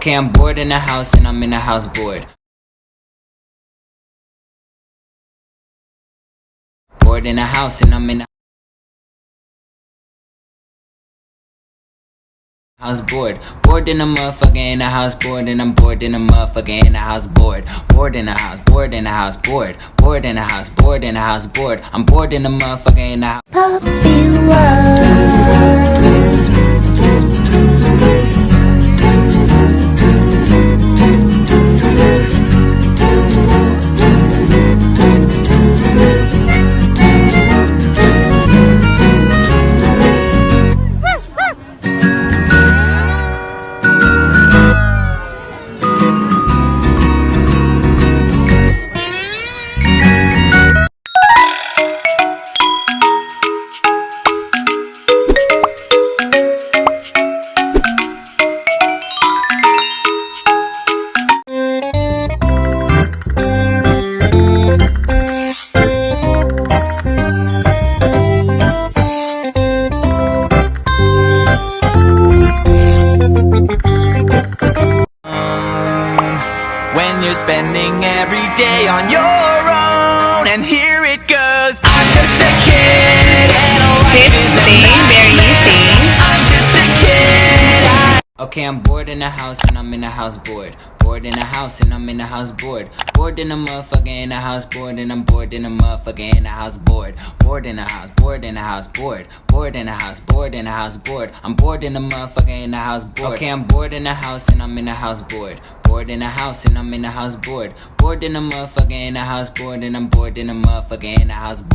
Okay, I'm bored in the house and I'm in the house bored. Bored in the house and I'm in the house bored. Bored in the motherfucker in the house bored, and I'm bored in the motherfucker in the house bored. Bored in the house, bored in the house bored. Bored in the house, bored in the house bored. I'm bored in the motherfucker in the house. Puppy love. When you're spending every day on your own, and here it goes. I'm just a kid and life is amazing. I'm just a kid. Okay, I'm bored in the house and I'm in the house bored. Bored in the house and I'm in the house bored. Bored in the motherfucker in the house bored, and I'm bored in the motherfucker in the house bored. Bored in the house, bored in the house bored. Bored in the house, bored in the house bored. I'm bored in the motherfucker in the house bored. Okay, I'm bored in the house and I'm in the house bored. Bored in the house and I'm in the house bored. Bored in the motherfucker in the house bored, and I'm bored in the motherfucker in the house bored.